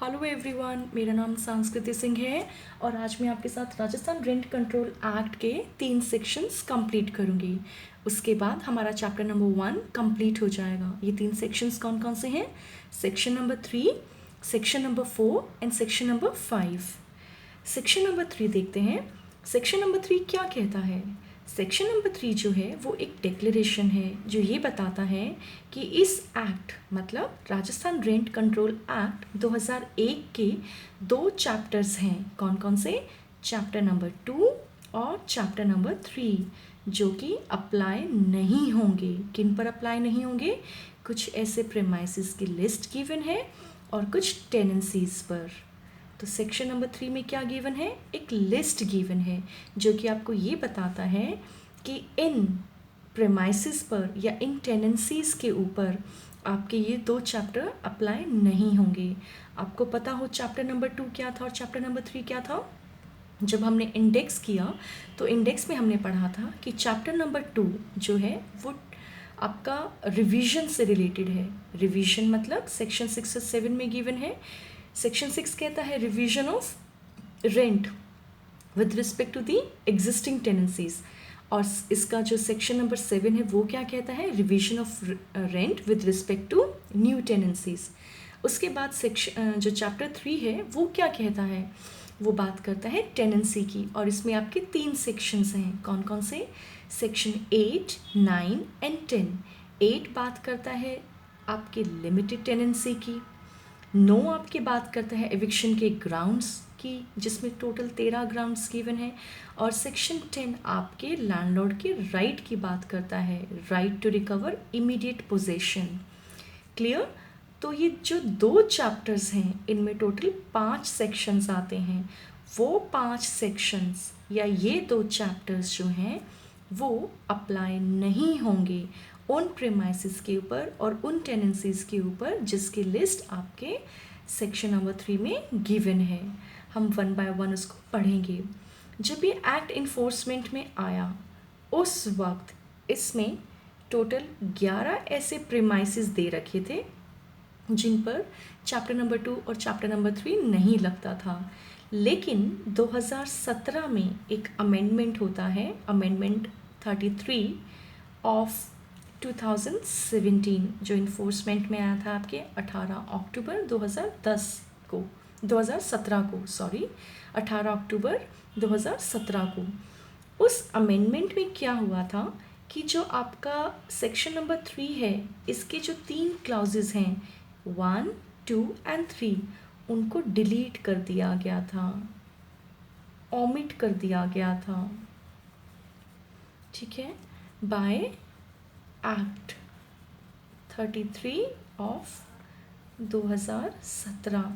Hello everyone, मेरा नाम संस्कृति सिंह है और आज मैं आपके साथ राजस्थान रेंट कंट्रोल एक्ट के 3 सेक्शंस कंप्लीट करूंगी। उसके बाद हमारा चैप्टर नंबर 1 कंप्लीट हो जाएगा। ये 3 सेक्शंस कौन कौन से हैं? Section number 3, section number 4 and section number 5। Section number 3 देखते हैं। सेक्शन नंबर 3 क्या कहता है? सेक्शन नंबर 3 जो है वो एक डिक्लेरेशन है जो ये बताता है कि इस एक्ट मतलब राजस्थान रेंट कंट्रोल एक्ट 2001 के 2 चैप्टर्स हैं। कौन कौन से? चैप्टर नंबर 2 और चैप्टर नंबर 3 जो कि अप्लाई नहीं होंगे। किन पर अप्लाई नहीं होंगे? कुछ ऐसे प्रेमाइसेस की लिस्ट गिवन है और कुछ टेनेंसीज पर। तो सेक्शन नंबर 3 में क्या गिवन है? एक लिस्ट गिवन है जो कि आपको ये बताता है कि इन प्रेमाइसेस पर या इन टेनेंसीज के ऊपर आपके ये 2 चैप्टर अप्लाई नहीं होंगे। आपको पता हो चैप्टर नंबर 2 क्या था और चैप्टर नंबर 3 क्या था? जब हमने इंडेक्स किया तो इंडेक्स में हमने पढ़ा था कि चैप्टर नंबर 2 जो है वो आपका रिवीजन से रिलेटेड है। रिवीजन मतलब सेक्शन 6 और 7 में गिवन है। सेक्शन 6 कहता है revision of rent with respect to the existing tenancies, और इसका जो सेक्शन नंबर 7 है वो क्या कहता है? Revision of rent with respect to new tenancies. उसके बाद सेक्शन जो चैप्टर 3 है वो क्या कहता है? वो बात करता है टेनेंसी की, और इसमें आपके 3 सेक्शंस हैं। कौन कौन से? Section 8, 9 and 10। 8 बात करता है आपके लिमिटेड टेनेंसी की। 9 आपकी बात करता है एविक्शन के ग्राउंड्स की, जिसमें टोटल 13 ग्राउंड्स गिवन है। और सेक्शन 10 आपके लैंडलॉर्ड के राइट की बात करता है, right to recover immediate possession. Clear? तो ये जो 2 चैप्टर्स हैं इनमें टोटल 5 सेक्शंस आते हैं। वो 5 सेक्शंस या ये 2 चैप्टर्स जो हैं वो अप्लाई नहीं होंगे उन प्रेमाइसेस के ऊपर और उन टेनेंसीज के ऊपर जिसकी लिस्ट आपके सेक्शन नंबर 3 में गिवन है। हम 1 बाय 1 उसको पढ़ेंगे। जब ये एक्ट इन्फोर्समेंट में आया उस वक्त इसमें टोटल 11 ऐसे प्रेमाइसेस दे रखे थे जिन पर चैप्टर नंबर 2 और चैप्टर नंबर 3 नहीं लगता था। लेकिन 2017 में एक अमेंडमेंट होता है, अमेंडमेंट 33 ऑफ 2017, जो इन्फोर्समेंट में आया था आपके 18 अक्टूबर 2017 को 18 अक्टूबर 2017 को। उस अमेंडमेंट में क्या हुआ था कि जो आपका सेक्शन नंबर 3 है इसके जो 3 क्लाउजेज हैं 1, 2 एंड 3 उनको डिलीट कर दिया गया था, ओमिट कर दिया गया था। ठीक है, by act 33 of 2017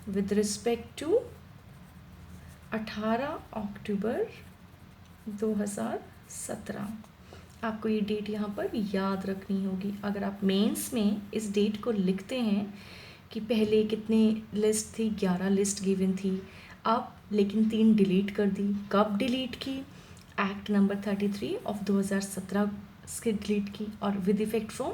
with respect to 18 October 2017। आपको ये डेट यहाँ पर याद रखनी होगी। अगर आप मेंस में इस डेट को लिखते हैं कि पहले कितनी लिस्ट थी, 11 लिस्ट गिवन थी, अब लेकिन 3 डिलीट कर दी। कब डिलीट की? एक्ट नंबर 33 ऑफ 2017 से डिलीट की और विद इफेक्ट फ्रॉम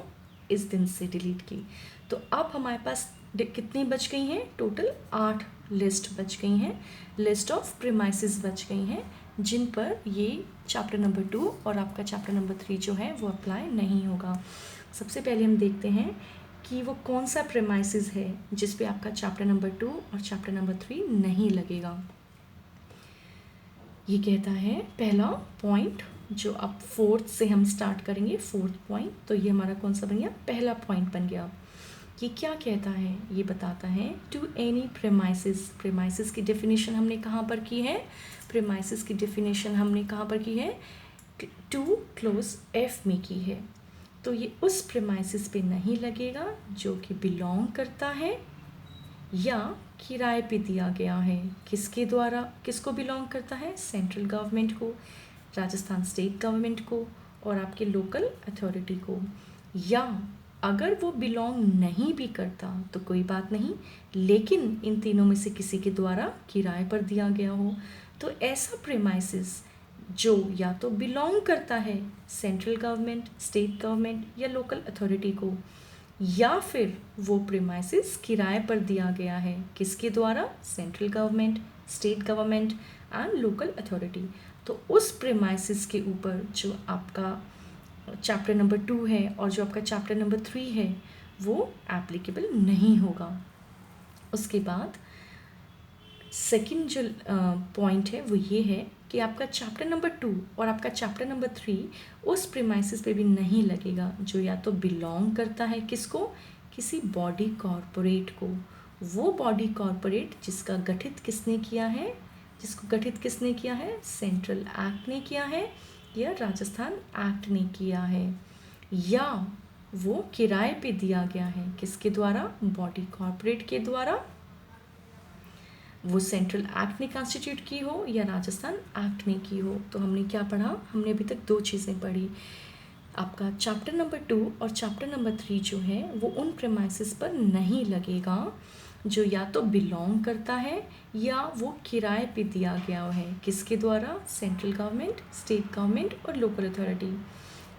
इस दिन से डिलीट की। तो अब हमारे पास कितनी बच गई हैं? टोटल 8 लिस्ट बच गई हैं, लिस्ट ऑफ प्रीमाइसेस बच गई हैं जिन पर ये चैप्टर नंबर 2 और आपका चैप्टर नंबर 3 जो है वो अप्लाई नहीं होगा। सबसे पहले हम देखते हैं कि वो कौन सा प्रीमाइसेस है जिस पे आपका चैप्टर नंबर 2 और चैप्टर नंबर 3 नहीं लगेगा। ये कहता है पहला पॉइंट, जो अब 4th से हम स्टार्ट करेंगे, 4th पॉइंट। तो ये हमारा कौन सा बन गया? पहला पॉइंट बन गया। ये क्या कहता है? ये बताता है टू एनी प्रेमाइसेस। प्रेमाइसेस की डेफिनेशन हमने कहाँ पर की है? प्रेमाइसेस की डेफिनेशन हमने कहाँ पर की है? 2 क्लोज एफ में की है। तो ये उस प्रेमाइसेस पे नहीं लगेगा जो कि बिलोंग करता है या किराए पे दिया गया है। किसके द्वारा? किसको बिलोंग करता है? सेंट्रल गवर्नमेंट को, राजस्थान स्टेट गवर्नमेंट को और आपके लोकल अथॉरिटी को। या अगर वो बिलोंग नहीं भी करता तो कोई बात नहीं, लेकिन इन तीनों में से किसी के द्वारा किराए पर दिया गया हो, तो ऐसा प्रेमाइसेस जो या तो बिलोंग करता है सेंट्रल गवर्नमेंट, स्टेट गवर्नमेंट या लोकल अथॉरिटी को, या फिर वो प्रीमाइसेस किराए पर दिया गया है, किसके द्वारा? Central government, state government and local authority. तो उस प्रीमाइसेस के ऊपर जो आपका चैप्टर नंबर 2 है और जो आपका चैप्टर नंबर 3 है वो एप्लीकेबल नहीं होगा। उसके बाद सेकंड जो पॉइंट है वो ये है कि आपका चैप्टर नंबर 2 और आपका चैप्टर नंबर 3 उस प्रीमाइसेस पे भी नहीं लगेगा जो या तो बिलोंग करता है किसको? किसी बॉडी कॉरपोरेट को। वो बॉडी कॉरपोरेट जिसका गठित किसने किया है? जिसको गठित किसने किया है? सेंट्रल एक्ट ने किया है या राजस्थान एक्ट ने किया है, या वो किराए पे दिया गया है, किसके द्वारा? बॉडी कॉरपोरेट के द्वारा। वो सेंट्रल एक्ट ने कॉन्स्टिट्यूट की हो या राजस्थान एक्ट ने की हो। तो हमने क्या पढ़ा? हमने अभी तक 2 चीज़ें पढ़ी। आपका चैप्टर नंबर 2 और चैप्टर नंबर 3 जो है वो उन प्रेमाइसिस पर नहीं लगेगा जो या तो बिलोंग करता है या वो किराए पे दिया गया है, किसके द्वारा? सेंट्रल गवर्नमेंट, स्टेट गवर्नमेंट और लोकल अथॉरिटी।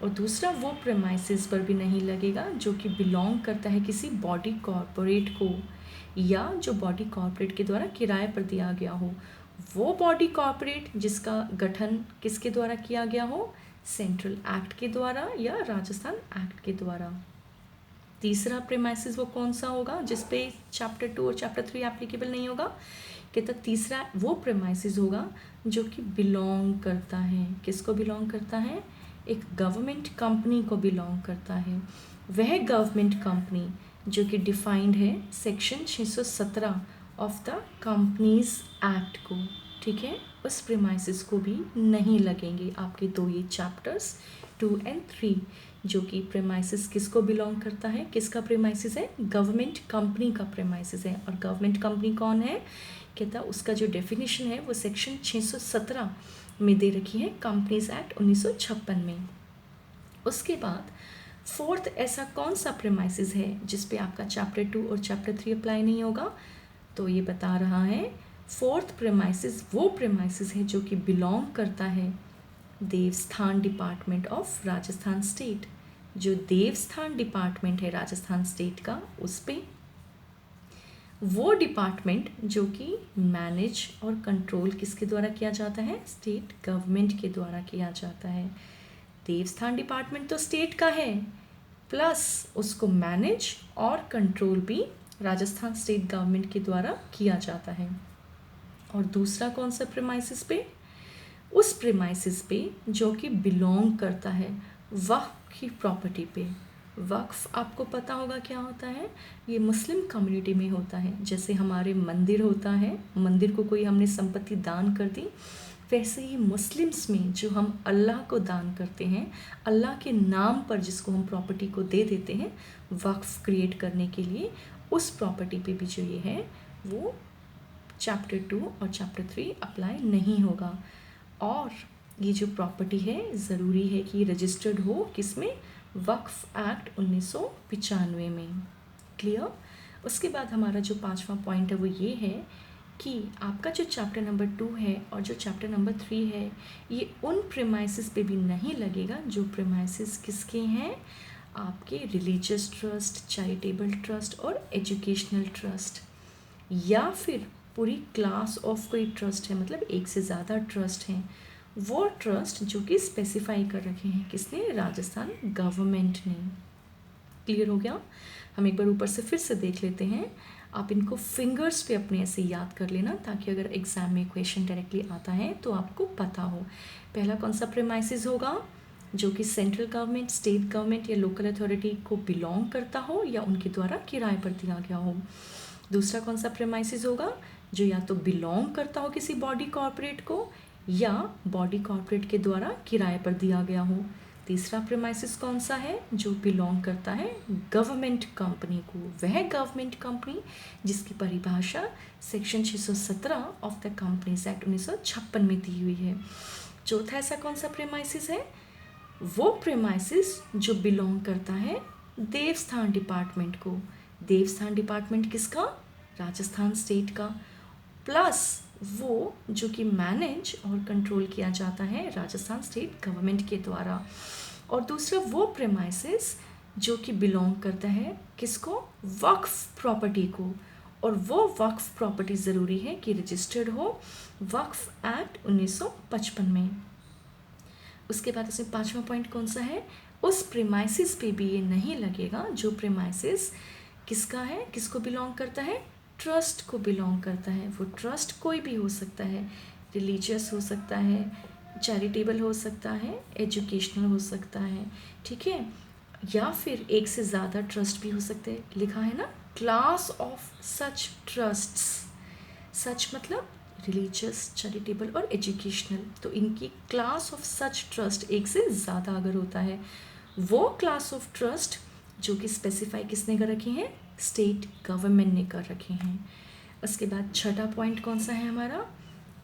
और दूसरा वो प्रेमाइसिस पर भी नहीं लगेगा जो कि बिलोंग करता है किसी बॉडी कॉरपोरेट को या जो बॉडी कॉरपोरेट के द्वारा किराए पर दिया गया हो। वो बॉडी कॉरपोरेट जिसका गठन किसके द्वारा किया गया हो? सेंट्रल एक्ट के द्वारा या राजस्थान एक्ट के द्वारा। तीसरा प्रीमाइसिस वो कौन सा होगा जिस पे चैप्टर 2 और चैप्टर 3 एप्लीकेबल नहीं होगा? कहता तीसरा वो प्रीमाइसिस होगा जो कि बिलोंग करता है, किसको बिलोंग करता है? एक गवर्नमेंट कंपनी को बिलोंग करता है। वह गवर्नमेंट कंपनी जो कि डिफाइंड है section 617 of the companies act को, ठीक है। उस प्रीमाइसिस को भी नहीं लगेंगे आपके 2 ये चैप्टर्स 2 एंड 3, जो कि प्रीमाइसिस किसको बिलोंग करता है? किसका प्रीमाइसिस है? गवर्नमेंट कंपनी का प्रीमाइसिस है। और गवर्नमेंट कंपनी कौन है? कहता उसका जो डेफिनेशन है वो सेक्शन 617 में दे रखी है, कंपनीज एक्ट 1956 में। उसके बाद फोर्थ ऐसा कौन सा प्रीमाइसिस है जिस पे आपका चैप्टर 2 और चैप्टर 3 अप्लाई नहीं होगा? तो ये बता रहा है फोर्थ प्रीमाइसिस वो प्रीमाइसिस है जो कि बिलोंग करता है देवस्थान डिपार्टमेंट ऑफ राजस्थान स्टेट। जो देवस्थान डिपार्टमेंट है राजस्थान स्टेट का, उस पे वो डिपार्टमेंट जो कि मैनेज और कंट्रोल किसके द्वारा किया जाता है? स्टेट गवर्नमेंट के द्वारा किया जाता है। देवस्थान डिपार्टमेंट तो स्टेट का है, प्लस उसको मैनेज और कंट्रोल भी राजस्थान स्टेट गवर्नमेंट के द्वारा किया जाता है। और दूसरा कौन सा प्रीमाइसिस पे? उस प्रीमाइसिस पे जो कि बिलोंग करता है वक्फ की प्रॉपर्टी पे। वक्फ आपको पता होगा क्या होता है? ये मुस्लिम कम्युनिटी में होता है। जैसे हमारे मंदिर होता है, मंदिर को कोई हमने संपत्ति दान कर दी, वैसे ही मुस्लिम्स में जो हम अल्लाह को दान करते हैं, अल्लाह के नाम पर जिसको हम प्रॉपर्टी को दे देते हैं वक्फ क्रिएट करने के लिए, उस प्रॉपर्टी पे भी जो ये है वो चैप्टर 2 और चैप्टर 3 अप्लाई नहीं होगा। और ये जो प्रॉपर्टी है ज़रूरी है कि रजिस्टर्ड हो किसमें? वक्फ एक्ट 1995 में। क्लियर? उसके बाद हमारा जो 5वां पॉइंट है वो ये है कि आपका जो चैप्टर नंबर 2 है और जो चैप्टर नंबर 3 है ये उन प्रीमाइसिस पे भी नहीं लगेगा जो प्रीमाइसिस किसके हैं? आपके रिलीजियस ट्रस्ट, चैरिटेबल ट्रस्ट और एजुकेशनल ट्रस्ट, या फिर पूरी क्लास ऑफ कोई ट्रस्ट है, मतलब एक से ज़्यादा ट्रस्ट हैं, वो ट्रस्ट जो कि स्पेसिफाई कर रखे हैं किसने? राजस्थान गवर्नमेंट ने। क्लियर हो गया? हम एक बार ऊपर से फिर से देख लेते हैं। आप इनको फिंगर्स पे अपने ऐसे याद कर लेना ताकि अगर एग्जाम में क्वेश्चन डायरेक्टली आता है तो आपको पता हो। पहला कौन सा प्रीमाइसिस होगा? जो कि सेंट्रल गवर्नमेंट, स्टेट गवर्नमेंट या लोकल अथॉरिटी को बिलोंग करता हो या उनके द्वारा किराए पर दिया गया हो। दूसरा कौन सा प्रीमाइसिस होगा? जो या तो बिलोंग करता हो किसी बॉडी कॉर्पोरेट को या बॉडी कॉर्पोरेट के द्वारा किराए पर दिया गया हो। तीसरा प्रीमाइसिस कौन सा है? जो बिलोंग करता है गवर्नमेंट कंपनी को, वह गवर्नमेंट कंपनी जिसकी परिभाषा section 617 of the companies act 1956 में दी हुई है। चौथा ऐसा कौन सा प्रीमाइसिस है? वो प्रीमाइसिस जो बिलोंग करता है देवस्थान डिपार्टमेंट को। देवस्थान डिपार्टमेंट किसका? राजस्थान स्टेट का, प्लस वो जो कि मैनेज और कंट्रोल किया जाता है राजस्थान स्टेट गवर्नमेंट के द्वारा। और दूसरा वो प्रीमाइसिस जो कि बिलोंग करता है किसको, वक्फ प्रॉपर्टी को, और वो वक्फ प्रॉपर्टी ज़रूरी है कि रजिस्टर्ड हो वक्फ एक्ट 1955 में। उसके बाद उसमें 5वां पॉइंट कौन सा है, उस प्रीमाइसिस पे भी ये नहीं लगेगा जो प्रीमाइसिस किसका है, किसको बिलोंग करता है, ट्रस्ट को बिलोंग करता है। वो ट्रस्ट कोई भी हो सकता है, रिलीजियस हो सकता है, चैरिटेबल हो सकता है, एजुकेशनल हो सकता है, ठीक है, या फिर एक से ज़्यादा ट्रस्ट भी हो सकते हैं। लिखा है ना, क्लास ऑफ सच ट्रस्ट्स, सच मतलब रिलीजियस, चैरिटेबल और एजुकेशनल, तो इनकी क्लास ऑफ सच ट्रस्ट एक से ज़्यादा अगर होता है, वो क्लास ऑफ ट्रस्ट जो कि स्पेसिफाई किसने कर रखी हैं, स्टेट गवर्नमेंट ने कर रखे हैं। उसके बाद छठा पॉइंट कौन सा है हमारा,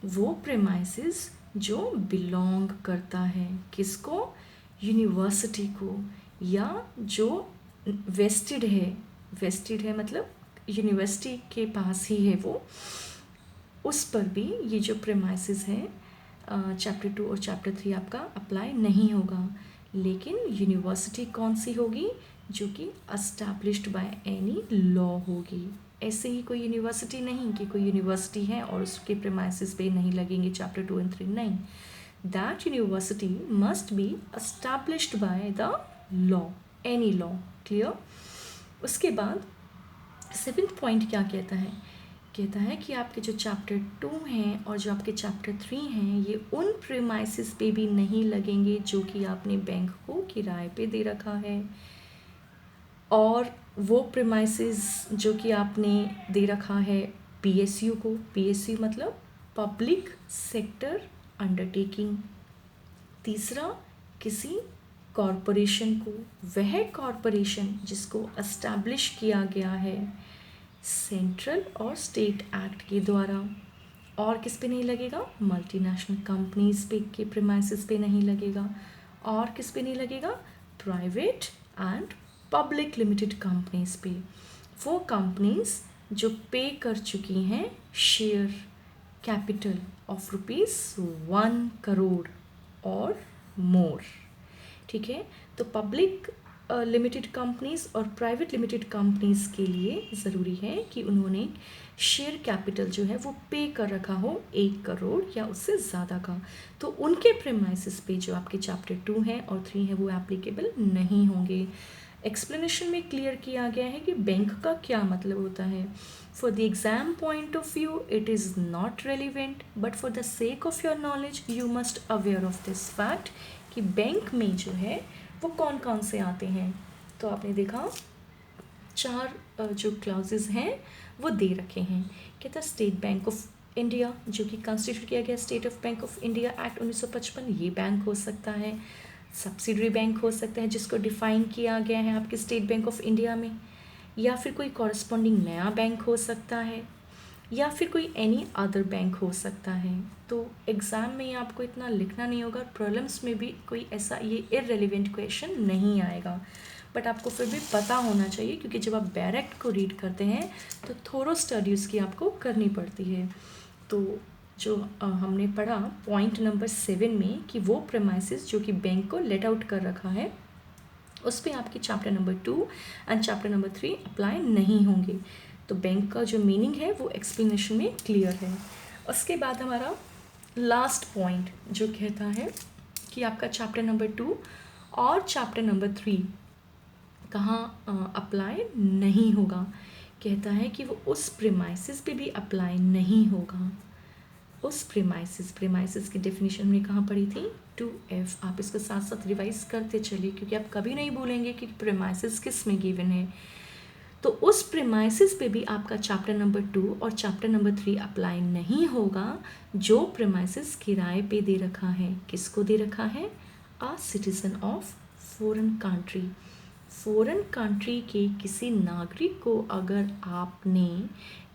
वो प्रेमाइसिस जो बिलोंग करता है किसको, यूनिवर्सिटी को, या जो वेस्टेड है मतलब यूनिवर्सिटी के पास ही है वो, उस पर भी ये जो प्रेमाइसिस है चैप्टर 2 और चैप्टर 3 आपका अप्लाई नहीं होगा। लेकिन यूनिवर्सिटी कौन सी होगी, जो कि एस्टैब्लिश्ड बाय एनी लॉ होगी। ऐसे ही कोई यूनिवर्सिटी नहीं कि कोई यूनिवर्सिटी है और उसके प्रेमाइसिस पे नहीं लगेंगे चैप्टर 2 एंड 3, नहीं, that university must be established by the law, any law, clear. उसके बाद 7th पॉइंट क्या कहता है कि आपके जो चैप्टर 2 हैं और जो आपके चैप्टर 3 हैं ये उन प्रीमाइसिस पे भी नहीं लगेंगे जो कि आपने बैंक को किराए पे दे रखा है, और वो प्रीमाइसिस जो कि आपने दे रखा है पीएसयू को, पीएसयू मतलब पब्लिक सेक्टर अंडरटेकिंग। तीसरा, किसी कॉरपोरेशन को, वह कॉरपोरेशन जिसको एस्टैब्लिश किया गया है सेंट्रल और स्टेट एक्ट के द्वारा। और किस पे नहीं लगेगा, मल्टीनेशनल कंपनीज पे के प्रीमाइसिस पे नहीं लगेगा। और किस पे नहीं लगेगा, private and public limited companies पे, वो कंपनीज जो पे कर चुकी हैं शेयर कैपिटल ऑफ ₹1 करोड़ और मोर, ठीक है। तो पब्लिक लिमिटेड कंपनीज और प्राइवेट लिमिटेड कंपनीज के लिए ज़रूरी है कि उन्होंने शेयर कैपिटल जो है वो पे कर रखा हो 1 करोड़ या उससे ज़्यादा का, तो उनके प्रीमाइसिस पे जो आपके चैप्टर 2 हैं और 3 है वो एप्लीकेबल नहीं होंगे। एक्सप्लेनेशन में क्लियर किया गया है कि बैंक का क्या मतलब होता है। For the exam point of view it is not relevant, but for the sake of your knowledge you must aware of this fact कि बैंक में जो है वो कौन कौन से आते हैं। तो आपने देखा 4 जो क्लाउजेज हैं वो दे रखे हैं। कहता स्टेट बैंक ऑफ इंडिया जो कि कॉन्स्टिट्यूट किया गया state of bank of India act 1955, ये बैंक हो सकता है। सब्सिडरी बैंक हो सकता है जिसको डिफाइन किया गया है आपके स्टेट बैंक ऑफ इंडिया में, या फिर कोई कॉरस्पॉन्डिंग नया बैंक हो सकता है, या फिर कोई एनी अदर बैंक हो सकता है। तो एग्ज़ाम में आपको इतना लिखना नहीं होगा, प्रॉब्लम्स में भी कोई ऐसा ये इररेलेवेंट क्वेश्चन नहीं आएगा, बट आपको फिर भी पता होना चाहिए क्योंकि जब आप डायरेक्ट को रीड करते हैं तो थोड़ा स्टडीज़ की आपको करनी पड़ती है। तो जो हमने पढ़ा पॉइंट नंबर 7 में कि वो प्रेमाइसिस जो कि बैंक को लेट आउट कर रखा है उस पर आपके chapter number 2 and chapter number 3 apply नहीं होंगे। तो बैंक का जो मीनिंग है वो एक्सप्लेनेशन में क्लियर है। उसके बाद हमारा लास्ट पॉइंट जो कहता है कि आपका चैप्टर नंबर 2 और चैप्टर नंबर 3 कहाँ अप्लाई नहीं होगा। कहता है कि वो उस प्रीमाइसिस पे भी अप्लाई नहीं होगा। उस प्रीमाइसिस की डेफिनेशन हमने कहाँ पढ़ी थी 2F। आप इसको साथ साथ रिवाइज करते चलिए क्योंकि आप कभी नहीं भूलेंगे कि प्रीमाइसिस किस में गिवन है। तो उस प्रीमाइसिस पे भी आपका चैप्टर नंबर 2 और चैप्टर नंबर 3 अप्लाई नहीं होगा जो प्रीमाइसिस किराए पे दे रखा है। किसको दे रखा है, a citizen of foreign country. Foreign country के किसी नागरिक को अगर आपने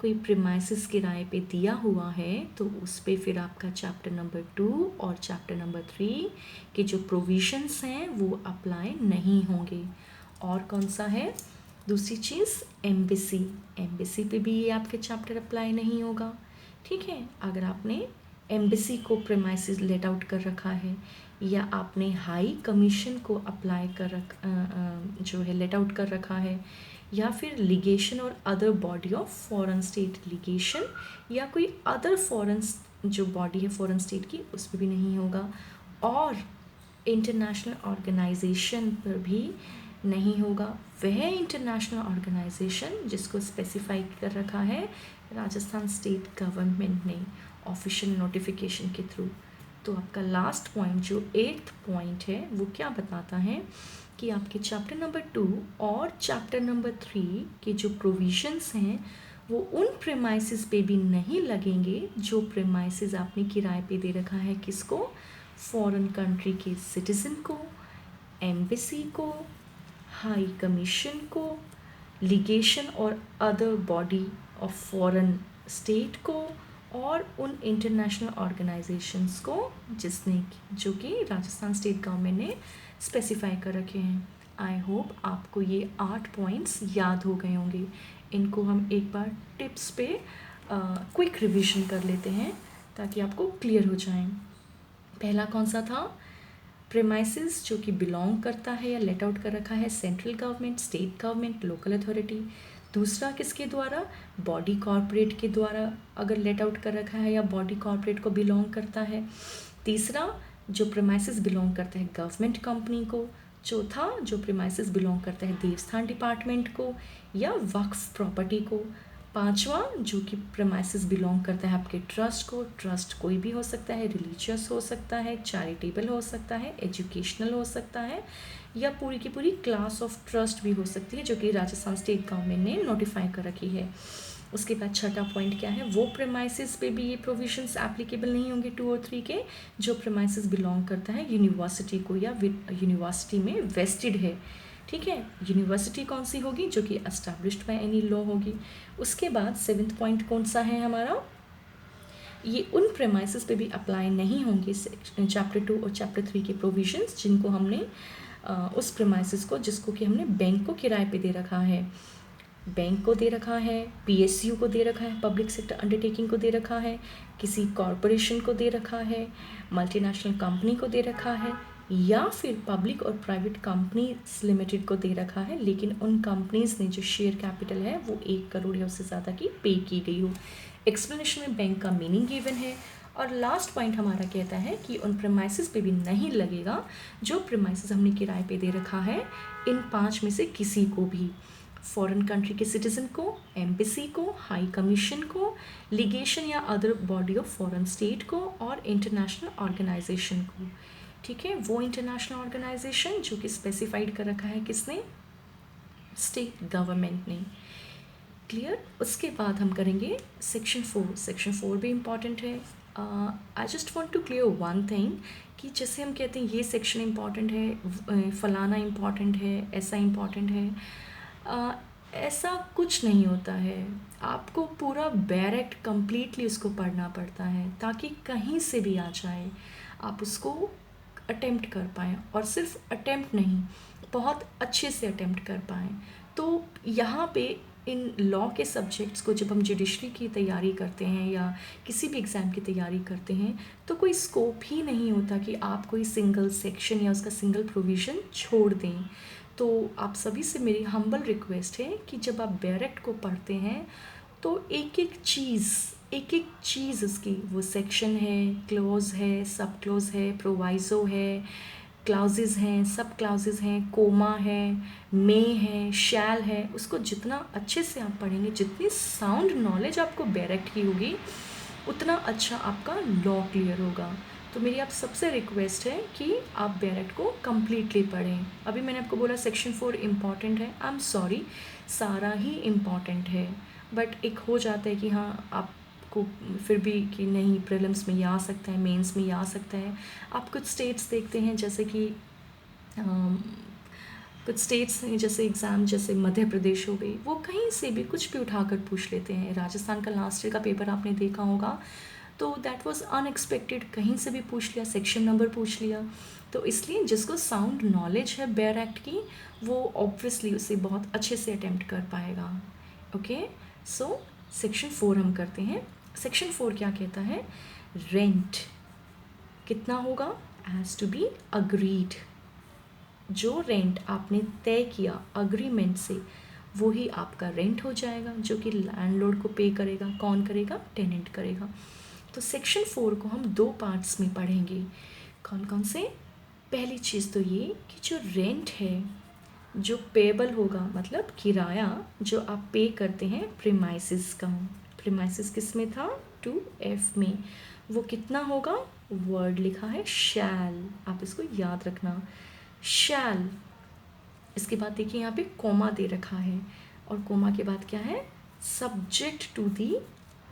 कोई प्रीमाइसिस किराए पे दिया हुआ है तो उस पे फिर आपका चैप्टर नंबर 2 और चैप्टर नंबर 3 के जो प्रोविजंस हैं वो अप्लाई नहीं होंगे। और कौन सा है दूसरी चीज़, एम्बेसी पे भी ये आपके चैप्टर अप्लाई नहीं होगा। ठीक है, अगर आपने एम्बेसी को प्रीमाइसिस लेट आउट कर रखा है या आपने हाई कमीशन को अप्लाई कर जो है लेट आउट कर रखा है, या फिर लिगेशन और other body of foreign state ligation, या कोई अदर फॉरेन जो बॉडी है फॉरेन स्टेट की उसमें भी नहीं होगा, और इंटरनेशनल ऑर्गेनाइजेशन पर भी नहीं होगा। वह इंटरनेशनल ऑर्गेनाइजेशन जिसको स्पेसिफाई कर रखा है राजस्थान स्टेट गवर्नमेंट ने ऑफिशियल नोटिफिकेशन के थ्रू। तो आपका लास्ट पॉइंट जो 8th पॉइंट है वो क्या बताता है कि आपके चैप्टर नंबर 2 और चैप्टर नंबर 3 के जो प्रोविजंस हैं वो उन प्रेमाइसिस पे भी नहीं लगेंगे जो प्रेमाइसिस आपने किराए पे दे रखा है किसको, फॉरेन कंट्री के सिटीज़न को, एम्बेसी को, हाई कमीशन को, लिगेशन और other body of foreign state को, और उन इंटरनेशनल ऑर्गेनाइजेशंस को जो कि राजस्थान स्टेट गवर्नमेंट ने स्पेसिफाई कर रखे हैं। आई होप आपको ये 8 पॉइंट्स याद हो गए होंगे। इनको हम एक बार टिप्स पे क्विक रिवीजन कर लेते हैं ताकि आपको क्लियर हो जाए। पहला कौन सा था, प्रेमाइसिस जो कि बिलोंग करता है या लेट आउट कर रखा है central government, state government, local authority. दूसरा किसके द्वारा, बॉडी कॉर्पोरेट के द्वारा अगर लेट आउट कर रखा है या बॉडी कॉर्पोरेट को बिलोंग करता है। तीसरा जो प्रेमाइसिस बिलोंग करता है गवर्नमेंट कंपनी को। चौथा जो प्रेमाइसिस बिलोंग करता है देवस्थान डिपार्टमेंट को या वक्फ प्रॉपर्टी को। पांचवा जो कि प्रेमाइसिस बिलोंग करता है आपके ट्रस्ट को। ट्रस्ट कोई भी हो सकता है, रिलीजियस हो सकता है, चैरिटेबल हो सकता है, एजुकेशनल हो सकता है, या पूरी की पूरी क्लास ऑफ ट्रस्ट भी हो सकती है जो कि राजस्थान स्टेट गवर्नमेंट ने नोटिफाई कर रखी है। उसके बाद छठा पॉइंट क्या है, वो प्रेमाइसिस पे भी ये प्रोविजंस एप्लीकेबल नहीं होंगे 2 और 3 के जो प्रेमाइसिस बिलोंग करता है यूनिवर्सिटी को या यूनिवर्सिटी में वेस्टेड है। ठीक है, यूनिवर्सिटी कौन सी होगी, जो कि एस्टैब्लिश्ड बाय एनी लॉ होगी। उसके बाद 7th पॉइंट कौन सा है हमारा, ये उन प्रेमाइसिस पे भी अप्लाई नहीं होंगे चैप्टर 2 और चैप्टर 3 के प्रोविजंस जिनको हमने उस प्रेमाइसिस को जिसको कि हमने बैंक को किराए पे दे रखा है, बैंक को दे रखा है, पीएसयू को दे रखा है, पब्लिक सेक्टर अंडरटेकिंग को दे रखा है, किसी कॉरपोरेशन को दे रखा है, मल्टीनेशनल कंपनी को दे रखा है, या फिर पब्लिक और प्राइवेट कंपनीज लिमिटेड को दे रखा है, लेकिन उन कंपनीज ने जो शेयर कैपिटल है वो 1 करोड़ या उससे ज़्यादा की पे की गई हो। एक्सप्लेनेशन में बैंक का मीनिंग गिवन है। और लास्ट पॉइंट हमारा कहता है कि उन प्रेमाइसिस पे भी नहीं लगेगा जो प्रेमाइसिस हमने किराए पे दे रखा है इन 5 में से किसी को भी, फॉरेन कंट्री के सिटीजन को, एम्बेसी को, हाई कमीशन को, लिगेशन या other body of foreign state को, और इंटरनेशनल ऑर्गेनाइजेशन को। ठीक है, वो इंटरनेशनल ऑर्गेनाइजेशन जो कि स्पेसिफाइड कर रखा है किसने, स्टेट गवर्नमेंट ने। क्लियर। उसके बाद हम करेंगे सेक्शन 4। सेक्शन 4 भी इम्पॉर्टेंट है। I just want to clear one thing कि जैसे हम कहते हैं ये सेक्शन इम्पॉर्टेंट है, फलाना इम्पॉर्टेंट है, ऐसा इम्पॉर्टेंट है, ऐसा कुछ नहीं होता है। आपको पूरा बैरेक्ट कंप्लीटली उसको पढ़ना पड़ता है ताकि कहीं से भी आ जाए आप उसको अटेम्प्ट कर पाएँ, और सिर्फ अटेम्प्ट नहीं, बहुत अच्छे से अटेम्प्ट कर पाएँ। तो यहाँ पे इन लॉ के सब्जेक्ट्स को जब हम जुडिशरी की तैयारी करते हैं या किसी भी एग्ज़ाम की तैयारी करते हैं तो कोई स्कोप ही नहीं होता कि आप कोई सिंगल सेक्शन या उसका सिंगल प्रोविज़न छोड़ दें। तो आप सभी से मेरी हम्बल रिक्वेस्ट है कि जब आप बैरेक्ट को पढ़ते हैं तो एक एक चीज़ उसकी, वो सेक्शन है, क्लॉज है, सब क्लॉज है, प्रोवाइज़ो है, क्लाउजेज़ हैं, सब क्लाउजेज़ हैं, कोमा है, मे है, शैल है, उसको जितना अच्छे से आप पढ़ेंगे, जितनी साउंड नॉलेज आपको बैरेक्ट की होगी उतना अच्छा आपका लॉ क्लियर होगा। तो मेरी आप सबसे रिक्वेस्ट है कि आप बैरेक्ट को कम्प्लीटली पढ़ें। अभी मैंने आपको बोला सेक्शन 4 इम्पॉर्टेंट है, आई एम सॉरी, सारा ही इम्पॉर्टेंट है, बट एक हो जाता है कि हाँ आपको फिर भी कि नहीं प्रीलिम्स में ये आ सकता है, मेंस में ये आ सकता है। आप कुछ स्टेट्स देखते हैं जैसे कि कुछ स्टेट्स हैं जैसे एग्ज़ाम, जैसे मध्य प्रदेश हो गई, वो कहीं से भी कुछ भी उठाकर पूछ लेते हैं। राजस्थान का लास्ट ईयर का पेपर आपने देखा होगा, तो दैट वाज अनएक्सपेक्टेड, कहीं से भी पूछ लिया, सेक्शन नंबर पूछ लिया। तो इसलिए जिसको साउंड नॉलेज है बैरेक्ट की वो ऑब्वियसली उसे बहुत अच्छे से अटेम्प्ट कर पाएगा। ओके, सो सेक्शन 4 हम करते हैं। सेक्शन 4 क्या कहता है, रेंट कितना होगा, हैज़ टू बी अग्रीड। जो रेंट आपने तय किया अग्रीमेंट से वो ही आपका रेंट हो जाएगा, जो कि लैंडलॉर्ड को पे करेगा। कौन करेगा? टेनेंट करेगा। तो सेक्शन 4 को हम 2 पार्ट्स में पढ़ेंगे। कौन कौन से? पहली चीज़ तो ये कि जो रेंट है जो पेबल होगा, मतलब किराया जो आप पे करते हैं प्रीमाइसिस का। प्रीमाइसिस किस में था? 2F में। वो कितना होगा? वर्ड लिखा है शैल, आप इसको याद रखना, शैल। इसके बाद देखिए यहाँ पे कोमा दे रखा है, और कोमा के बाद क्या है? Subject to the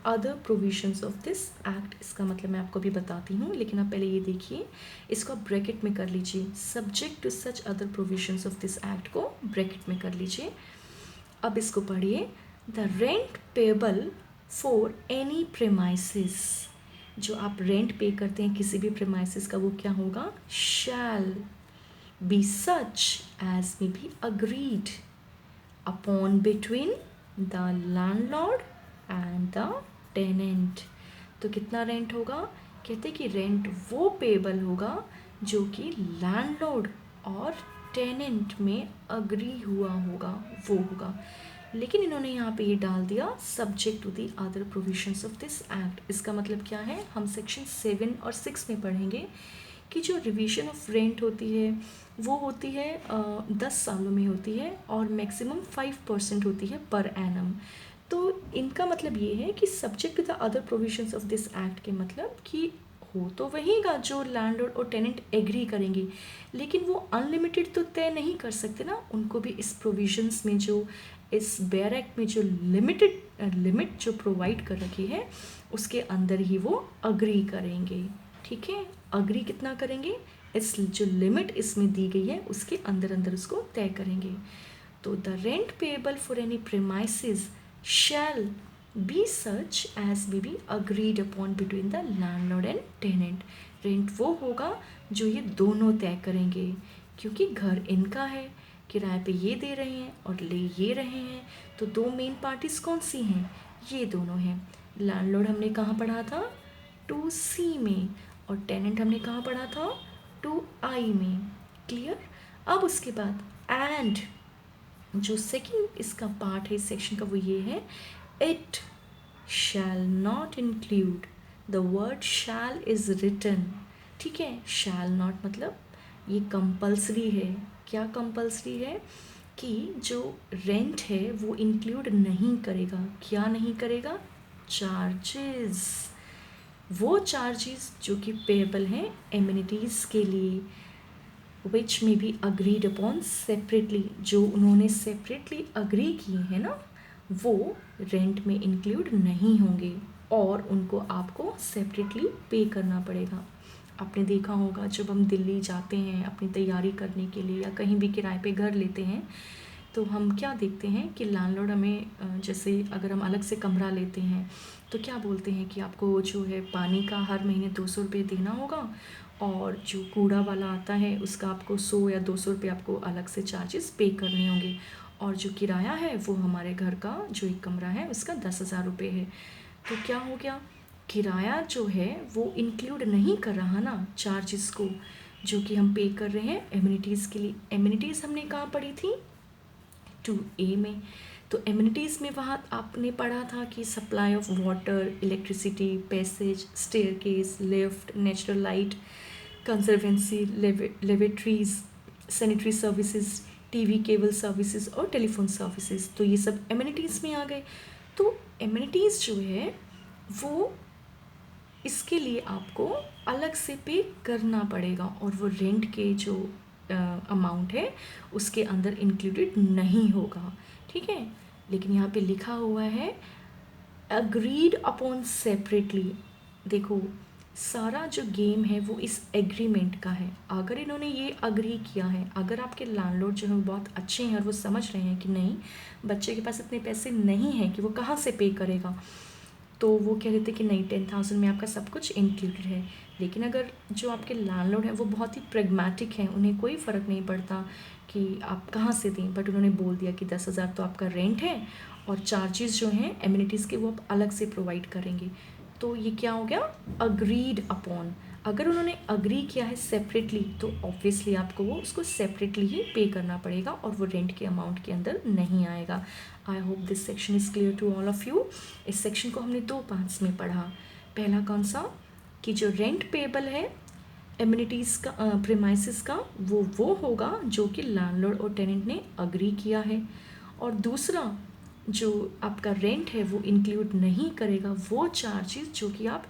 other provisions of this act. इसका मतलब मैं आपको भी बताती हूँ, लेकिन आप पहले ये देखिए, इसको आप ब्रैकेट में कर लीजिए। Subject to such other provisions of this act को ब्रैकेट में कर लीजिए। अब इसको पढ़िए। The rent payable for any premises, जो आप रेंट पे करते हैं किसी भी प्रेमाइसिस का, वो क्या होगा? Shall be such as may be agreed upon between the landlord and the tenant. तो कितना रेंट होगा? कहते कि रेंट वो पेबल होगा जो कि लैंडलॉर्ड और टेनेंट में अग्री हुआ होगा, वो होगा। लेकिन इन्होंने यहाँ पे ये डाल दिया subject to the other provisions of this act. इसका मतलब क्या है? हम सेक्शन 7 और 6 में पढ़ेंगे कि जो रिवीजन ऑफ रेंट होती है वो होती है 10 सालों में होती है, और मैक्सिमम 5% होती है पर एनम। तो इनका मतलब ये है कि subject to the other provisions of this act के मतलब कि हो तो वहीगा जो लैंडलॉर्ड और टेनेंट एग्री करेंगे, लेकिन वो अनलिमिटेड तो तय नहीं कर सकते ना। उनको भी इस प्रोविजंस में, जो इस बेयर एक्ट में जो लिमिट जो प्रोवाइड कर रखी है उसके अंदर ही वो अग्री करेंगे। ठीक है, अग्री कितना करेंगे? इस जो लिमिट इसमें दी गई है उसके अंदर अंदर उसको तय करेंगे। तो the rent payable for any premises shall be such as may be agreed upon between the landlord and tenant। Rent वो होगा जो ये दोनों तय करेंगे, क्योंकि घर इनका है, किराए पे ये दे रहे हैं और ले ये रहे हैं। तो दो मेन पार्टीज कौन सी हैं? ये दोनों हैं। लैंडलॉर्ड हमने कहाँ पढ़ा था? 2C में, और टेनेंट हमने कहाँ पढ़ा था? 2I में। क्लियर? अब उसके बाद एंड जो सेकंड इसका पार्ट है इस सेक्शन का, वो ये है, it shall not include, the word shall is written. ठीक है, शैल नॉट मतलब ये कंपल्सरी है। क्या कंपल्सरी है? कि जो रेंट है वो इंक्लूड नहीं करेगा। क्या नहीं करेगा? चार्जेस। वो चार्जेस जो कि पेएबल हैं एमिनिटीज़ के लिए, विच में बी अग्रीड अपॉन सेपरेटली, जो उन्होंने सेपरेटली अग्री किए हैं ना, वो रेंट में इंक्लूड नहीं होंगे और उनको आपको सेपरेटली पे करना पड़ेगा। आपने देखा होगा जब हम दिल्ली जाते हैं अपनी तैयारी करने के लिए या कहीं भी किराए पे घर लेते हैं, तो हम क्या देखते हैं कि लैंडलॉर्ड हमें, जैसे अगर हम अलग से कमरा लेते हैं तो क्या बोलते हैं कि आपको जो है पानी का हर महीने 200 रुपये देना होगा, और जो कूड़ा वाला आता है उसका आपको 100 या 200 रुपये आपको अलग से चार्जेस पे करने होंगे, और जो किराया है वो हमारे घर का जो एक कमरा है उसका 10,000 रुपये है। तो क्या हो गया? किराया जो है वो इंक्लूड नहीं कर रहा ना चार्जेस को, जो कि हम पे कर रहे हैं एमिनिटीज़ के लिए। एमिनिटीज़ हमने कहाँ पढ़ी थी? 2A में। तो एमिनिटीज़ में वहाँ आपने पढ़ा था कि supply of water, electricity, passage, staircase, lift, natural light, conservancy, lavatories, sanitary services, TV cable services और टेलीफोन सर्विसेज। तो ये सब एमिनिटीज़ में आ गए। तो एमिनिटीज़ जो है वो इसके लिए आपको अलग से पे करना पड़ेगा, और वो रेंट के जो अमाउंट है उसके अंदर इंक्लूडेड नहीं होगा। ठीक है, लेकिन यहाँ पे लिखा हुआ है अग्रीड अपॉन सेपरेटली। देखो सारा जो गेम है वो इस एग्रीमेंट का है। अगर इन्होंने ये अग्री किया है, अगर आपके लैंडलॉर्ड जो है बहुत अच्छे हैं और वो समझ रहे हैं कि नहीं बच्चे के पास इतने पैसे नहीं हैं कि वो कहाँ से पे करेगा, तो वो कह रहे थे कि नहीं 10,000 में आपका सब कुछ इंक्लूडेड है। लेकिन अगर जो आपके लैंडलॉर्ड हैं वो बहुत ही प्रैग्मेटिक हैं, उन्हें कोई फ़र्क नहीं पड़ता कि आप कहाँ से दें, बट उन्होंने बोल दिया कि 10,000 तो आपका रेंट है और चार्जेस जो हैं एमिनिटीज़ के वो आप अलग से प्रोवाइड करेंगे, तो ये क्या हो गया? Agreed upon. अगर उन्होंने अग्री किया है सेपरेटली तो ऑब्वियसली आपको वो उसको सेपरेटली ही पे करना पड़ेगा और वो रेंट के अमाउंट के अंदर नहीं आएगा। I hope this section is clear to all of you. इस सेक्शन को हमने 2 पार्ट्स में पढ़ा। पहला कौन सा, कि जो रेंट पेबल है एमिनिटीज़ का प्रीमाइसेस का वो होगा जो कि लैंडलॉर्ड और टेनेंट ने अग्री किया है, और दूसरा जो आपका रेंट है वो इंक्लूड नहीं करेगा वो चार्जेस जो कि आप